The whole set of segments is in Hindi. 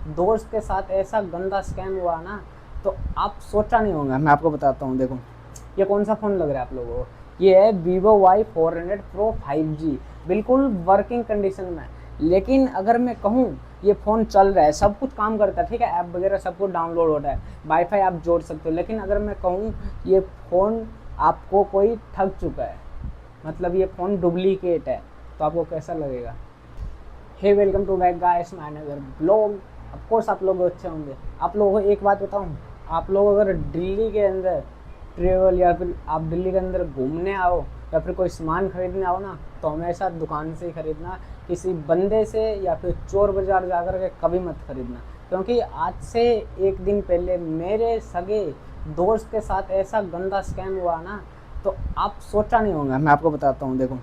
दोस्त के साथ ऐसा गंदा स्कैम हुआ ना, तो आप सोचा नहीं होगा। मैं आपको बताता हूँ, देखो ये कौन सा फ़ोन लग रहा है आप लोगों को। ये है वीवो Y400 Pro 5G, बिल्कुल वर्किंग कंडीशन में। लेकिन अगर मैं कहूँ, ये फ़ोन चल रहा है, सब कुछ काम करता है, ठीक है, ऐप वगैरह सब कुछ डाउनलोड होता है, वाईफाई आप जोड़ सकते हो। लेकिन अगर मैं कहूँ ये फ़ोन आपको कोई ठग चुका है, मतलब ये फ़ोन डुप्लीकेट है, तो आपको कैसा लगेगा। Hey welcome to back guys, my another blog. Of course आप लोग अच्छे होंगे। आप लोगों को एक बात बताऊं, आप लोग अगर दिल्ली के अंदर ट्रेवल या फिर आप दिल्ली के अंदर घूमने आओ या फिर कोई सामान खरीदने आओ ना, तो हमेशा दुकान से ही खरीदना, किसी बंदे से या फिर चोर बाज़ार जाकर के कभी मत खरीदना। क्योंकि आज से एक दिन पहले मेरे सगे दोस्त के साथ ऐसा गंदा स्कैम हुआ ना, तो आप सोचा नहीं होगा। मैं आपको बताता हूँ, देखो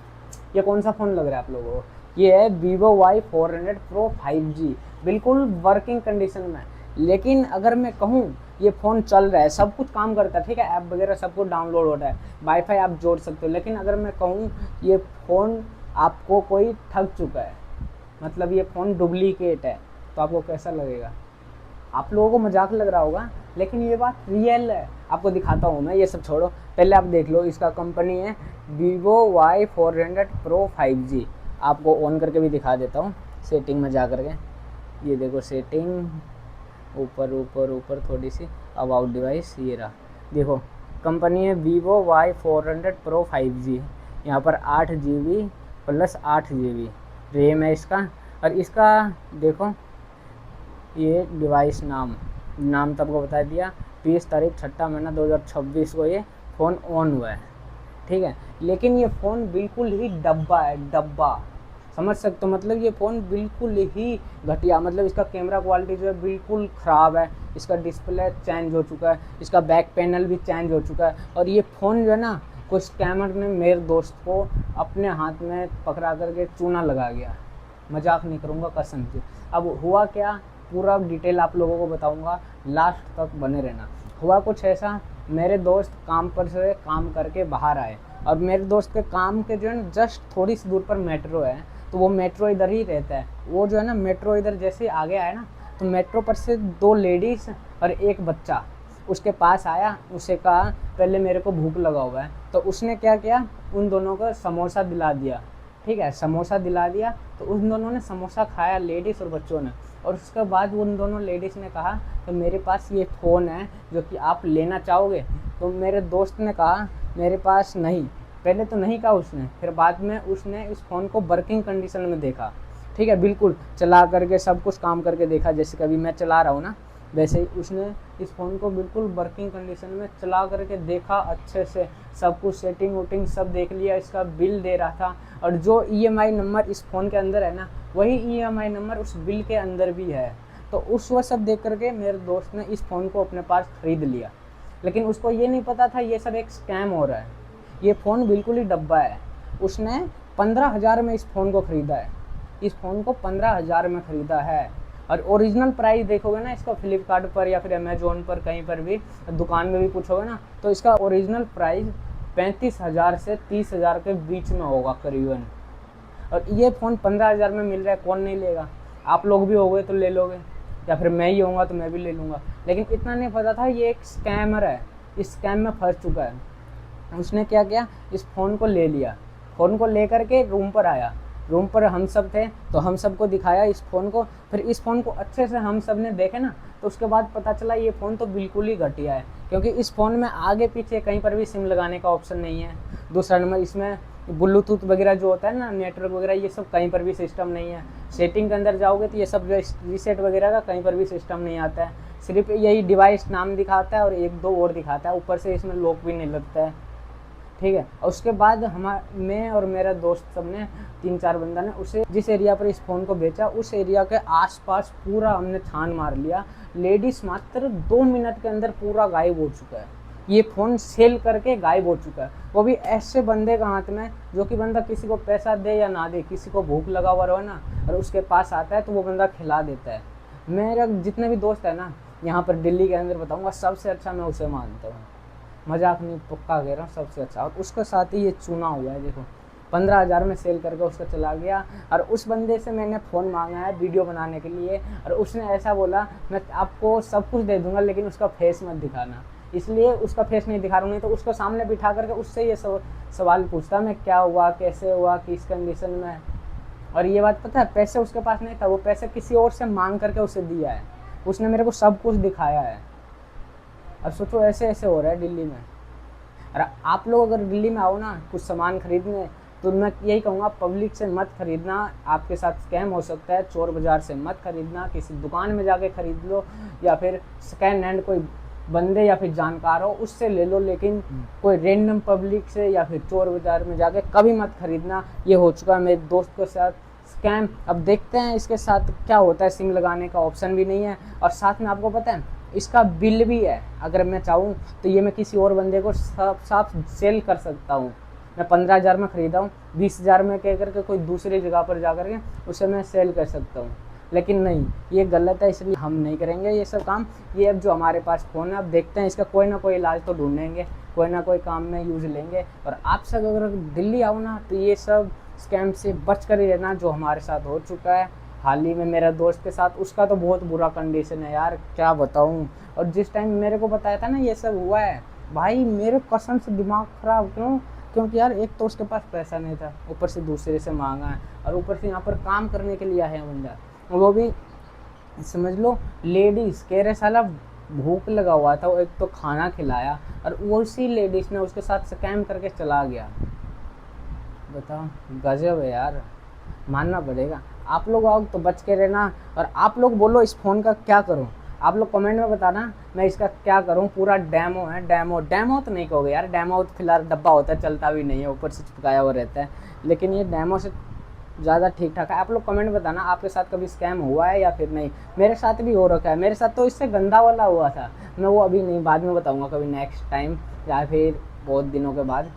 ये कौन सा फ़ोन लग रहा है आप लोगों को। ये है वीवो Y400 Pro 5G, बिल्कुल वर्किंग कंडीशन में। लेकिन अगर मैं कहूँ ये फ़ोन चल रहा है, सब कुछ काम करता है, ठीक है, ऐप वगैरह सब कुछ डाउनलोड होता है, वाईफाई आप जोड़ सकते हो। लेकिन अगर मैं कहूँ ये फ़ोन आपको कोई ठग चुका है, मतलब ये फ़ोन डुप्लीकेट है, तो आपको कैसा लगेगा। आप लोगों को मजाक लग रहा होगा, लेकिन ये बात रियल है। आपको दिखाता हूँ मैं, ये सब छोड़ो, पहले आप देख लो। इसका कंपनी है वीवो Y400 Pro 5G। आपको ऑन करके भी दिखा देता हूँ, सेटिंग में जा करके। ये देखो सेटिंग, ऊपर ऊपर ऊपर थोड़ी सी, अबाउट डिवाइस, ये रहा। देखो कंपनी है वीवो Y400 Pro 5G। यहाँ पर 8 GB प्लस 8 GB रैम है इसका। और इसका देखो, ये डिवाइस नाम तो आपको बता दिया। 20 तारीख 6 महीना 2026 को ये फ़ोन ऑन हुआ है, ठीक है। लेकिन ये फ़ोन बिल्कुल ही डब्बा है, डब्बा, समझ सकते हो। मतलब ये फ़ोन बिल्कुल ही घटिया, मतलब इसका कैमरा क्वालिटी जो है बिल्कुल ख़राब है। इसका डिस्प्ले चेंज हो चुका है, इसका बैक पैनल भी चेंज हो चुका है। और ये फ़ोन जो है ना, कोई स्कैमर ने मेरे दोस्त को अपने हाथ में पकड़ा करके चूना लगा गया। मजाक नहीं करूँगा, कसम से। अब हुआ क्या, पूरा डिटेल आप लोगों को बताऊँगा, लास्ट तक बने रहना। हुआ कुछ ऐसा, मेरे दोस्त काम पर से काम करके बाहर आए, और मेरे दोस्त के काम के जो है ना जस्ट थोड़ी सी दूर पर मेट्रो है, तो वो मेट्रो इधर ही रहता है। वो जो है ना मेट्रो इधर जैसे ही आगे आया ना, तो मेट्रो पर से 2 लेडीज़ और एक बच्चा उसके पास आया। उसे कहा पहले मेरे को भूख लगा हुआ है, तो उसने क्या किया, उन दोनों को समोसा दिला दिया, ठीक है, समोसा दिला दिया। तो उन दोनों ने समोसा खाया, लेडीज़ और बच्चों ने। और उसके बाद उन दोनों लेडीज़ ने कहा कि मेरे पास ये फ़ोन है जो कि आप लेना चाहोगे। तो मेरे दोस्त ने कहा मेरे पास नहीं। पहले तो नहीं कहा उसने, फिर बाद में उसने इस फ़ोन को वर्किंग कंडीशन में देखा, ठीक है, बिल्कुल चला करके सब कुछ काम करके देखा, जैसे कभी मैं चला रहा हूँ ना, वैसे ही उसने इस फ़ोन को बिल्कुल वर्किंग कंडीशन में चला करके देखा अच्छे से। सब कुछ सेटिंग वोटिंग सब देख लिया, इसका बिल दे रहा था। और जो ईएमआई नंबर इस फ़ोन के अंदर है ना, वही ईएमआई नंबर उस बिल के अंदर भी है। तो उस वह सब देख करके मेरे दोस्त ने इस फ़ोन को अपने पास ख़रीद लिया। लेकिन उसको ये नहीं पता था ये सब एक स्कैम हो रहा है। ये फ़ोन बिल्कुल ही डब्बा है। उसने 15,000 में इस फ़ोन को ख़रीदा है। इस फ़ोन को 15,000 में ख़रीदा है। और ओरिजिनल प्राइस देखोगे ना इसका, फ्लिपकार्ट पर या फिर अमेजोन पर, कहीं पर भी दुकान में भी पूछोगे ना, तो इसका ओरिजिनल प्राइस 35,000 से 30,000 के बीच में होगा करीबन। और ये फ़ोन 15,000 में मिल रहा है, कौन नहीं लेगा। आप लोग भी हो गए तो ले लोगे, या फिर मैं ही होऊंगा तो मैं भी ले लूँगा। लेकिन इतना नहीं पता था ये एक स्कैमर है, इस स्कैम में फंस चुका है। उसने क्या किया, इस फ़ोन को ले लिया, फ़ोन को लेकर के रूम पर आया। रूम पर हम सब थे, तो हम सबको दिखाया इस फ़ोन को। फिर इस फ़ोन को अच्छे से हम सब ने देखे ना, तो उसके बाद पता चला ये फ़ोन तो बिल्कुल ही घटिया है। क्योंकि इस फ़ोन में आगे पीछे कहीं पर भी सिम लगाने का ऑप्शन नहीं है। दूसरा नंबर, इसमें ब्लूटूथ वगैरह जो होता है ना, नेटवर्क वगैरह, ये सब कहीं पर भी सिस्टम नहीं है। सेटिंग के अंदर जाओगे तो ये सब रीसेट वगैरह का कहीं पर भी सिस्टम नहीं आता है। सिर्फ यही डिवाइस नाम दिखाता है और एक दो और दिखाता है, ऊपर से इसमें लॉक भी नहीं लगता है, ठीक है। और उसके बाद मैं और मेरा दोस्त सब ने, 3-4 बंदा ने, उसे जिस एरिया पर इस फ़ोन को बेचा उस एरिया के आसपास पूरा हमने छान मार लिया। लेडीज़ मात्र 2 मिनट के अंदर पूरा गायब हो चुका है। ये फ़ोन सेल करके गायब हो चुका है, वो भी ऐसे बंदे का हाथ में, जो कि बंदा किसी को पैसा दे या ना दे, किसी को भूख लगा हुआ रहो ना और उसके पास आता है तो वो बंदा खिला देता है। मेरा जितने भी दोस्त है ना यहाँ पर दिल्ली के अंदर, बताऊँगा सबसे अच्छा मैं उसे मानता हूँ। मजाक नहीं, पक्का कह रहा हूँ, सबसे अच्छा। और उसके साथ ही ये चुना हुआ है, देखो 15,000 में सेल करके उसका चला गया। और उस बंदे से मैंने फ़ोन मांगा है वीडियो बनाने के लिए, और उसने ऐसा बोला मैं आपको सब कुछ दे दूंगा लेकिन उसका फेस मत दिखाना। इसलिए उसका फेस नहीं दिखा रहा हूँ, नहीं तो उसको सामने बिठा करके उससे ये सवाल पूछता मैं क्या हुआ, कैसे हुआ, किस कंडीशन में है। और ये बात पता है, पैसे उसके पास नहीं था, वो पैसे किसी और से मांग करके उसे दिया है। उसने मेरे को सब कुछ दिखाया है। अब सोचो ऐसे ऐसे हो रहा है दिल्ली में। और आप लोग अगर दिल्ली में आओ ना कुछ सामान खरीदने, तो मैं यही कहूँगा पब्लिक से मत खरीदना, आपके साथ स्कैम हो सकता है। चोर बाज़ार से मत खरीदना, किसी दुकान में जाके खरीद लो, या फिर सेकेंड हैंड कोई बंदे या फिर जानकार हो उससे ले लो, लेकिन कोई रैंडम पब्लिक से या फिर चोर बाज़ार में जाके कभी मत खरीदना। ये हो चुका है मेरे दोस्त के साथ स्कैम। अब देखते हैं इसके साथ क्या होता है। सिम लगाने का ऑप्शन भी नहीं है, और साथ में आपको पता है इसका बिल भी है। अगर मैं चाहूँ तो ये मैं किसी और बंदे को साफ सेल कर सकता हूँ। मैं 15,000 में ख़रीदा हूँ, 20,000 में कह करके कोई दूसरी जगह पर जा करके उसे मैं सेल कर सकता हूँ। लेकिन नहीं, ये गलत है, इसलिए हम नहीं करेंगे ये सब काम। ये अब जो हमारे पास फ़ोन है, अब देखते हैं इसका कोई ना कोई इलाज तो ढूंढेंगे, कोई ना कोई काम में यूज़ लेंगे। और आप सब अगर दिल्ली आओ ना तो ये सब स्कैम से बच कर ही रहना, जो हमारे साथ हो चुका है हाल ही में मेरा दोस्त के साथ। उसका तो बहुत बुरा कंडीशन है यार, क्या बताऊँ। और जिस टाइम मेरे को बताया था ना ये सब हुआ है, भाई मेरे कसम से दिमाग ख़राब। क्यों? क्योंकि यार एक तो उसके पास पैसा नहीं था, ऊपर से दूसरे से मांगा है, और ऊपर से यहाँ पर काम करने के लिए आया है बंदा, वो भी समझ लो लेडीज़ कह रहे साला भूख लगा हुआ था, वो एक तो खाना खिलाया और उसी लेडीज़ ने उसके साथ स्कैम करके चला गया। बताओ, गजब है यार, मानना पड़ेगा। आप लोग आओ तो बच के रहना। और आप लोग बोलो इस फ़ोन का क्या करूं, आप लोग कमेंट में बताना मैं इसका क्या करूं। पूरा डेमो है, डेमो तो नहीं कहोगे यार, डेमो तो फिलहाल डब्बा होता है, चलता भी नहीं है, ऊपर से चिपकाया हुआ रहता है, लेकिन ये डेमो से ज़्यादा ठीक ठाक है। आप लोग कमेंट में बताना आपके साथ कभी स्कैम हुआ है या फिर नहीं। मेरे साथ भी हो रखा है, मेरे साथ तो इससे गंदा वाला हुआ था, मैं वो अभी नहीं, बाद में बताऊँगा कभी नेक्स्ट टाइम, या फिर बहुत दिनों के बाद।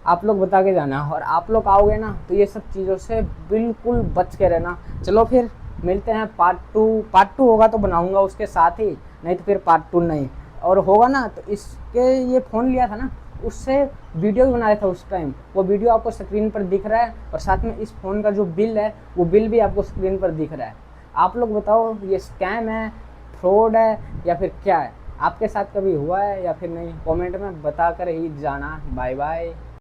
आप लोग बता के जाना, और आप लोग आओगे ना तो ये सब चीज़ों से बिल्कुल बच के रहना। चलो फिर मिलते हैं पार्ट टू होगा तो बनाऊंगा उसके साथ ही, नहीं तो फिर पार्ट 2 नहीं। और होगा ना तो इसके ये फ़ोन लिया था ना उससे वीडियो भी बनाया था उस टाइम, वो वीडियो आपको स्क्रीन पर दिख रहा है, और साथ में इस फ़ोन का जो बिल है वो बिल भी आपको स्क्रीन पर दिख रहा है। आप लोग बताओ ये स्कैम है, फ्रॉड है, या फिर क्या है? आपके साथ कभी हुआ है या फिर नहीं? कमेंट में बता कर ही जाना। Bye bye.